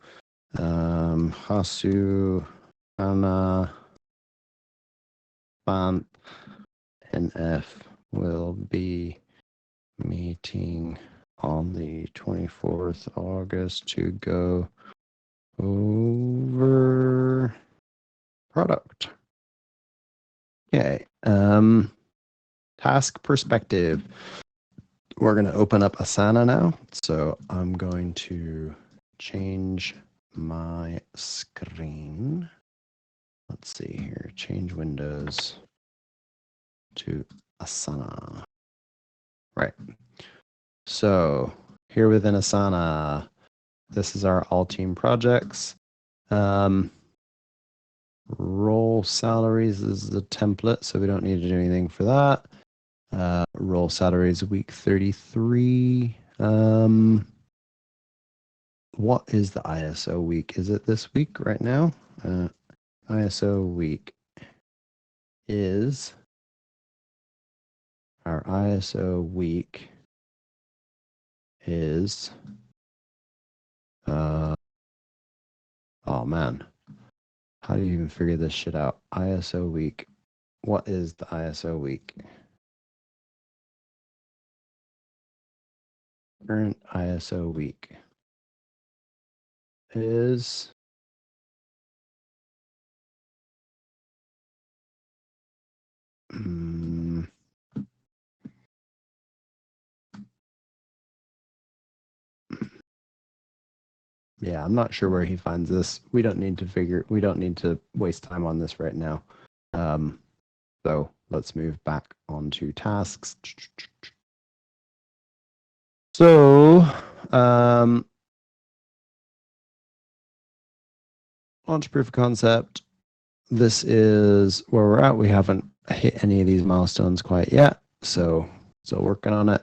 B: Hana Ban NF will be meeting on the 24th August to go over product. Okay. Task perspective. We're going to open up Asana now. So I'm going to change my screen. Let's see here. Change windows to Asana. Right. So here within Asana, this is our all team projects. Role salaries is the template, so we don't need to do anything for that. Role salaries week 33. What is the ISO week? Is it this week right now? ISO week is our ISO week is oh man, how do you even figure this shit out? ISO week. What is the ISO week? Current ISO week is yeah, I'm not sure where he finds this. We don't need to waste time on this right now. So let's move back onto tasks. So, launch proof of concept. This is where we're at. We haven't hit any of these milestones quite yet, so still working on it.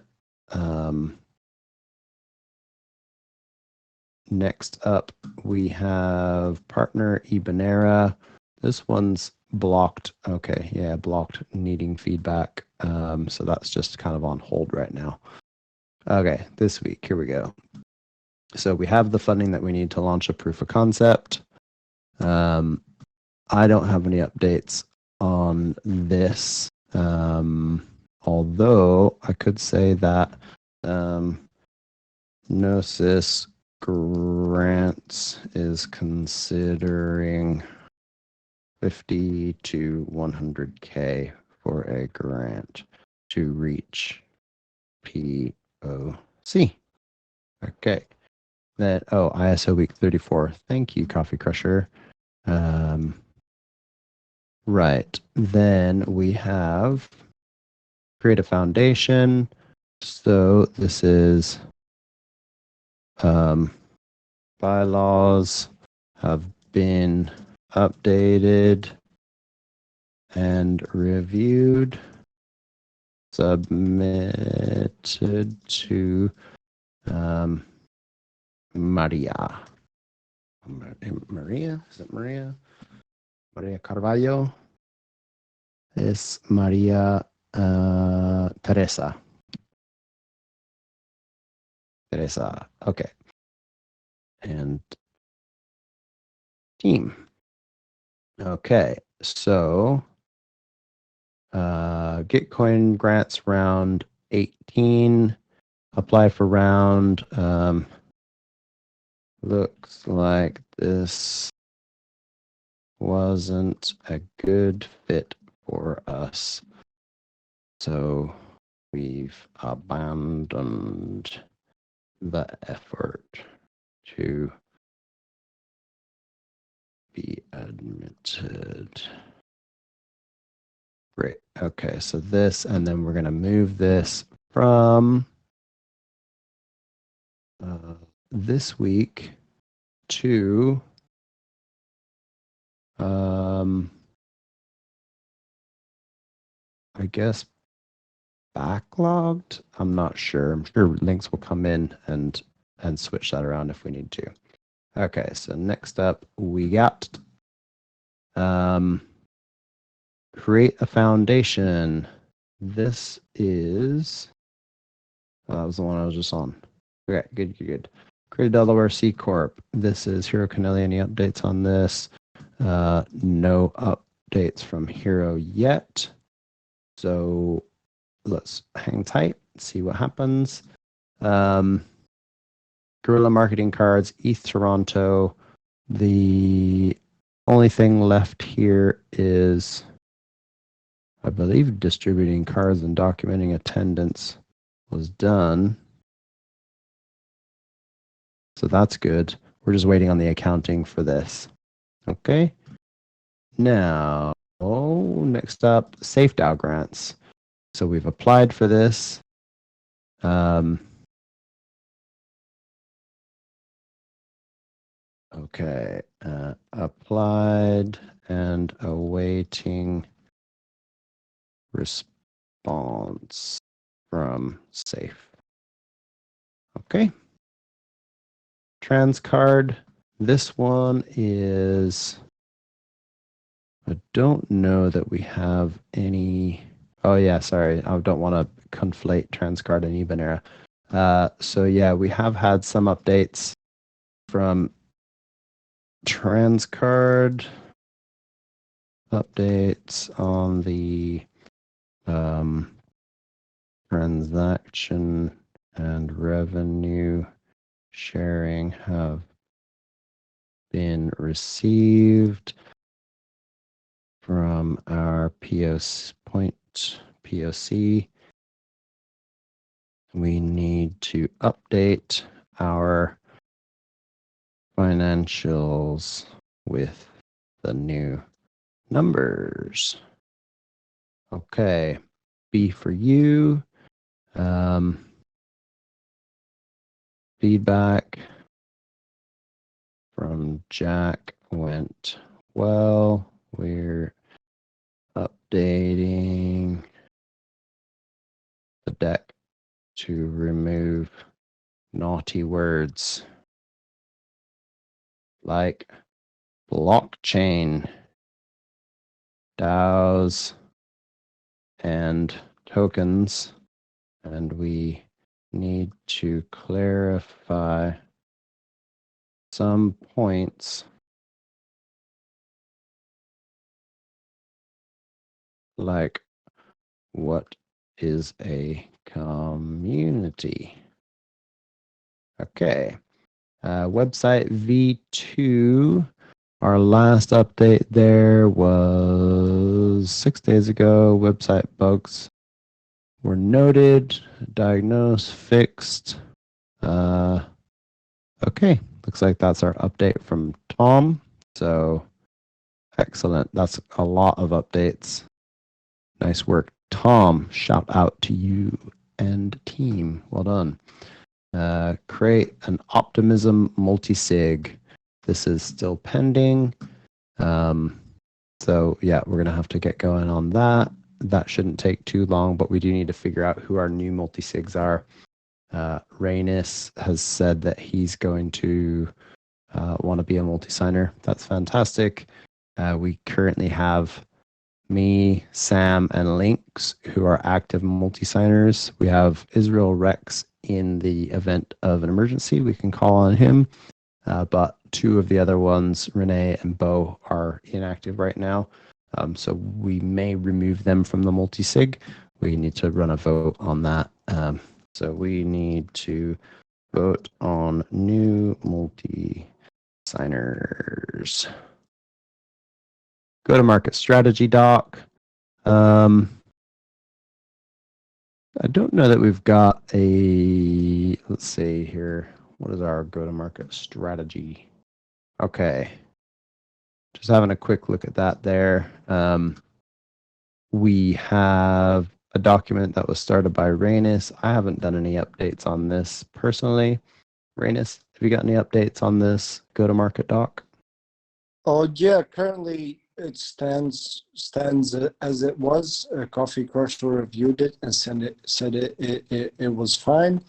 B: Next up, we have partner Ibanera. This one's blocked. Okay, yeah, blocked, needing feedback. So that's just kind of on hold right now. Okay, this week, here we go. So we have the funding that we need to launch a proof of concept. I don't have any updates on this, although I could say that Gnosis Grants is considering 50 to 100K for a grant to reach POC. Okay. Then, ISO week 34. Thank you, Coffee Crusher. Right. Then we have create a foundation. So this is bylaws have been updated and reviewed, submitted to Maria. Maria? Is it Maria? Maria Carvalho? Es Maria Teresa. Teresa. Okay. And team. Okay. So Gitcoin grants round 18. Apply for round. Looks like this wasn't a good fit for us. So we've abandoned the effort to be admitted. Great. Okay, so this, and then we're going to move this from this week to I guess backlogged. I'm not sure. I'm sure links will come in and switch that around if we need to. Okay, so next up we got Create a foundation. This is, that was the one I was just on. Okay, good. Create Delaware C Corp. This is Hero Canelli. Any updates on this? No updates from Hero yet. So let's hang tight, see what happens. Guerrilla Marketing Cards, ETH Toronto. The only thing left here is, I believe, distributing cards and documenting attendance was done. So that's good. We're just waiting on the accounting for this. Okay. Now, next up, SafeDAO grants. So we've applied for this. Okay, applied and awaiting response from Safe. Okay. Transcard. This one is, I don't know that we have any. Oh yeah, sorry. I don't want to conflate Transcard and Ibanera. So yeah, we have had some updates from Transcard. Updates on the transaction and revenue sharing have been received from our POC. We need to update our financials with the new numbers. Okay, B for you. Feedback from Jack went well. We're updating the deck to remove naughty words like blockchain, DAOs, and tokens, and we need to clarify some points like what is a community. Okay, website V2. Our last update there was 6 days ago. Website bugs were noted, diagnosed, fixed. Okay, looks like that's our update from Tom. So excellent. That's a lot of updates. Nice work, Tom. Shout out to you and team. Well done. Create an optimism multi-sig. This is still pending. So yeah, we're gonna have to get going on that. That shouldn't take too long, but we do need to figure out who our new multi-sigs are. Rainis has said that he's going to want to be a multi-signer. That's fantastic. We currently have me, Sam, and Lynx, who are active multi-signers. We have Israel Rex in the event of an emergency. We can call on him. But two of the other ones, Renee and Bo, are inactive right now. So we may remove them from the multi-sig. We need to run a vote on that. So we need to vote on new multi-signers. Go to market strategy doc. I don't know that we've got a, let's see here. What is our go to market strategy? Okay. Just having a quick look at that there. We have a document that was started by Rainis. I haven't done any updates on this personally. Rainis, have you got any updates on this go to market doc?
D: Oh yeah, currently it stands as it was. Coffee Crusher reviewed it and said it was fine.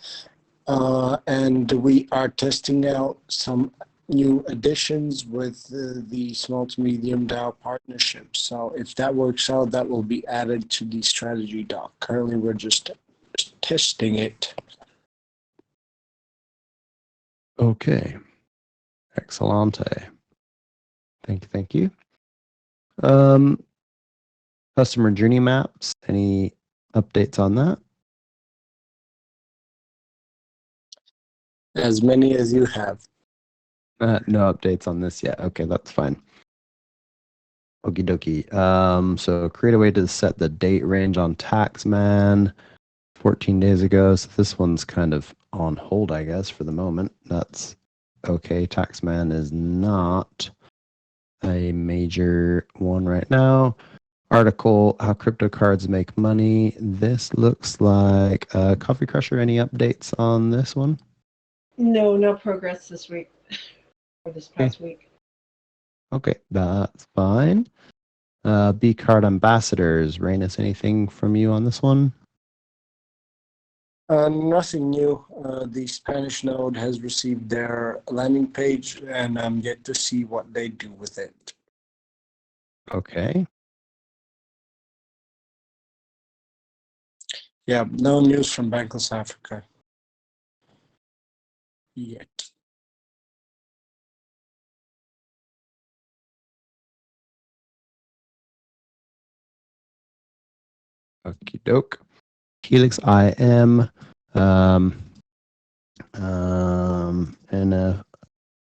D: And we are testing out some new additions with the small to medium DAO partnership. So if that works out, that will be added to the strategy doc. Currently, we're just testing it.
B: Okay. Excellente. Thank you. Customer journey maps. Any updates on that?
D: As many as you have.
B: No updates on this yet. Okay, that's fine. Okie dokie. So create a way to set the date range on Taxman 14 days ago. So this one's kind of on hold, I guess, for the moment. That's okay. Taxman is not a major one right now. Article, how crypto cards make money. This looks like Coffee Crusher. Any updates on this one?
E: No progress this week or this past week.
B: Okay, that's fine. BCard ambassadors. Rainus, anything from you on this one?
D: Nothing new. The Spanish node has received their landing page, and I'm yet to see what they do with it.
B: Okay.
D: Yeah, no news from Bankless Africa yet.
B: Okie doke. Helix IM.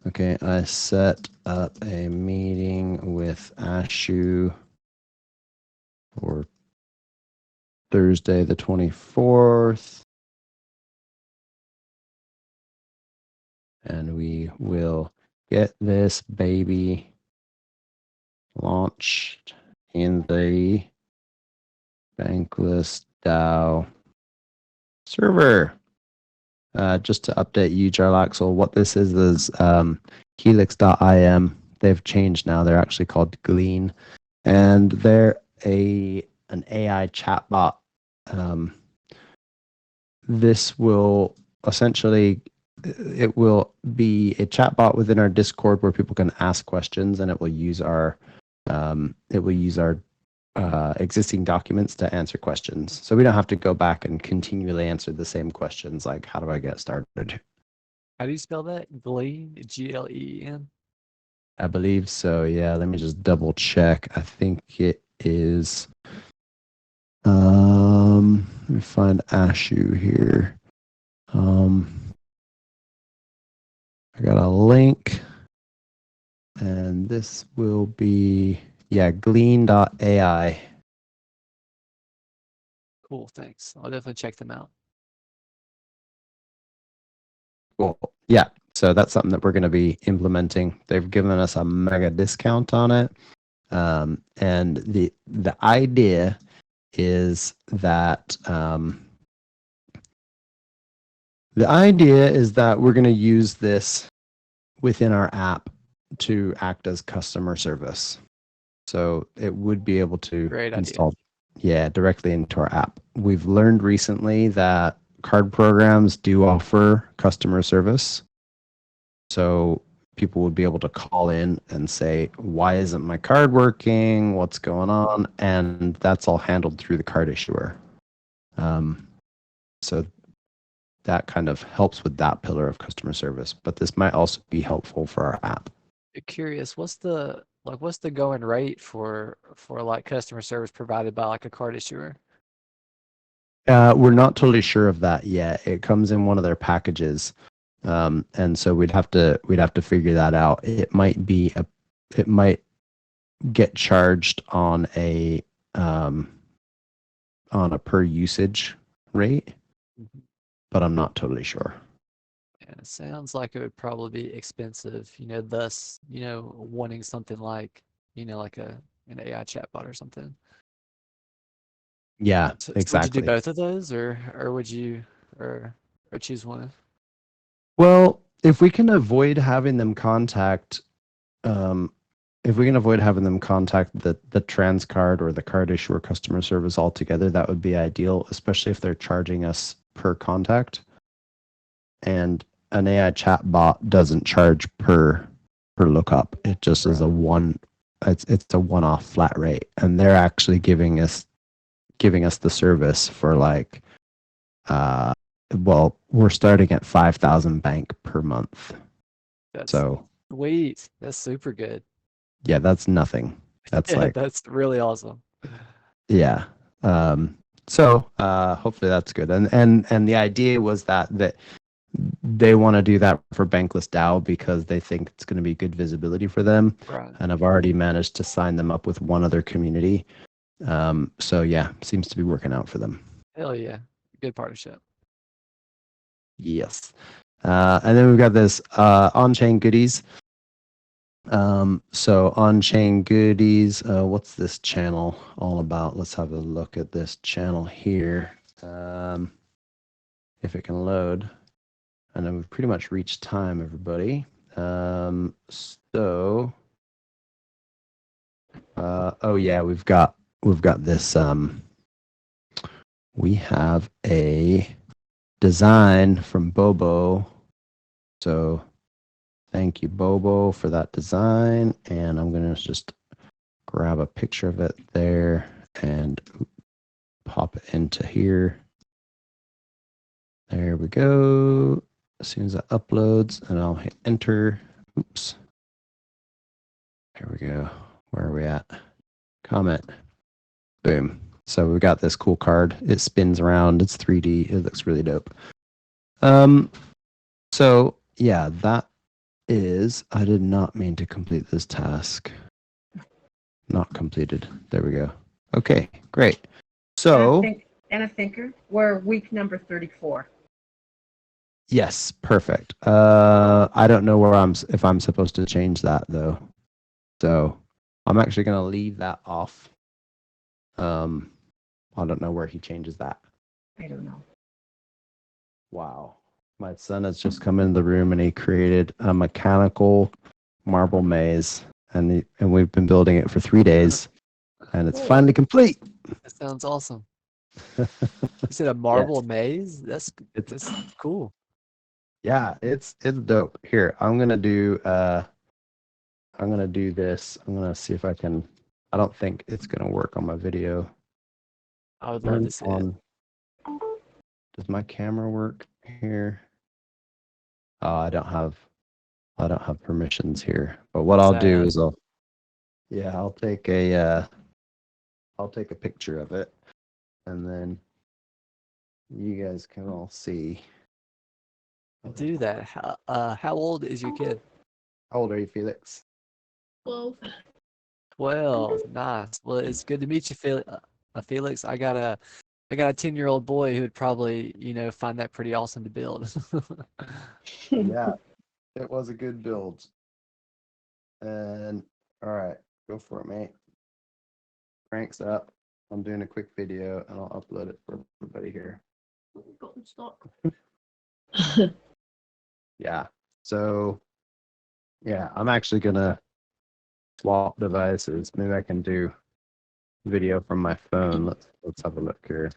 B: Okay, I set up a meeting with Ashu for Thursday the 24th. And we will get this baby launched in the Bankless DAO server. Just to update you, Jarlaxle, what this is Helix.im. They've changed now. They're actually called Glean. And they're an AI chatbot. This will essentially, it will be a chatbot within our Discord where people can ask questions, and it will use our existing documents to answer questions. So we don't have to go back and continually answer the same questions like, how do I get started?
C: How do you spell that? Gleen? Glen?
B: I believe so. Yeah, let me just double check. I think it is. Let me find Ashu here. I got a link, and this will be glean.ai.
C: Cool, thanks. I'll definitely check them out.
B: Cool. Yeah. So that's something that we're going to be implementing. They've given us a mega discount on it. And the idea is that we're going to use this within our app to act as customer service. So it would be able to install directly into our app. We've learned recently that card programs do offer customer service. So people would be able to call in and say, why isn't my card working? What's going on? And that's all handled through the card issuer. So that kind of helps with that pillar of customer service. But this might also be helpful for our app.
C: Curious, what's the going rate for like customer service provided by like a card issuer?
B: We're not totally sure of that yet. It comes in one of their packages. And so we'd have to figure that out. It might get charged on a per usage rate, but I'm not totally sure.
C: Yeah, it sounds like it would probably be expensive, thus, wanting something like, like an AI chatbot or something.
B: Yeah,
C: So
B: exactly.
C: would you do both of those or would you or choose one?
B: Well, if we can avoid having them contact the trans card or the card issuer customer service altogether, that would be ideal, especially if they're charging us per contact. And an AI chat bot doesn't charge per per lookup. It just is a one. It's a one-off flat rate, and they're actually giving us the service for like, well, we're starting at 5,000 bank per month.
C: That's
B: So
C: sweet. That's super good.
B: yeah, that's nothing. That's
C: Yeah,
B: like,
C: that's really awesome.
B: yeah. So hopefully that's good. And the idea was that they want to do that for Bankless DAO because they think it's going to be good visibility for them.
C: Right.
B: And I've already managed to sign them up with one other community. So yeah, seems to be working out for them.
C: Hell yeah. Good partnership.
B: Yes. And then we've got this on-chain goodies. So on-chain goodies, what's this channel all about? Let's have a look at this channel here. If it can load. And then we've pretty much reached time, everybody. Oh yeah, we've got this. We have a design from Bobo. So thank you, Bobo, for that design. And I'm gonna just grab a picture of it there and pop it into here. There we go. As soon as it uploads, and I'll hit enter. Oops. There we go. Where are we at? Comment. Boom. So we've got this cool card. It spins around. It's 3D. It looks really dope. So yeah, that is. I did not mean to complete this task. Not completed. There we go. Okay, great. So
F: and a thinker. We're week number 34.
B: yes, perfect. I don't know if I'm supposed to change that though. So I'm actually gonna leave that off. I don't know where he changes that.
F: I don't know.
B: Wow. My son has just come into the room and he created a mechanical marble maze, and we've been building it for 3 days, and it's finally complete.
C: That sounds awesome. You said a marble maze? That's cool.
B: Yeah, it's dope. Here, I'm gonna do this. I'm gonna see if I can. I don't think it's gonna work on my video.
C: I would love to see it.
B: Does my camera work here? Oh, I don't have permissions here. But what I'll do is I'll take a picture of it, and then you guys can all see.
C: Do that. How old is your kid?
B: How old are you, Felix?
A: 12.
C: 12. Nice. Well, it's good to meet you, Felix. I got a 10-year-old boy who would probably, find that pretty awesome to build.
B: Yeah, it was a good build. And all right, go for it, mate. Cranks up. I'm doing a quick video and I'll upload it for everybody here. Yeah. So yeah, I'm actually gonna swap devices. Maybe I can do video from my phone. Let's have a look here.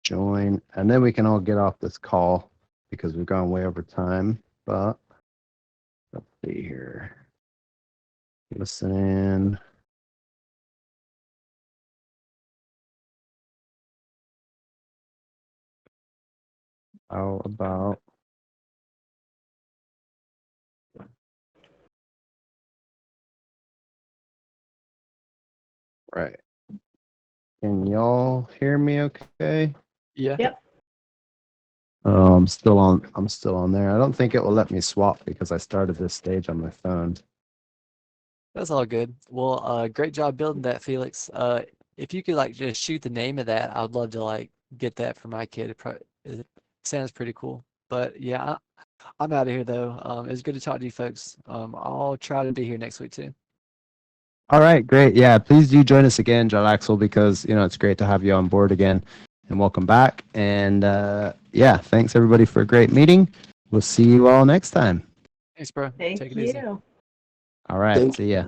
B: Join, and then we can all get off this call because we've gone way over time. But let's see here. Listen in. How about right? Can y'all hear me okay?
C: Yeah.
F: Yep.
B: Oh, I'm still on there. I don't think it will let me swap because I started this stage on my phone.
C: That's all good. Well, great job building that, Felix. If you could just shoot the name of that, I'd love to get that for my kid. It sounds pretty cool. But yeah, I'm out of here though. It was good to talk to you folks. I'll try to be here next week too.
B: All right, great. Yeah, please do join us again, John Axel, because it's great to have you on board again. And welcome back. And yeah, thanks everybody for a great meeting. We'll see you all next time.
C: Thanks, bro.
F: Thank
C: Take it easy.
F: you.
B: All right, see ya.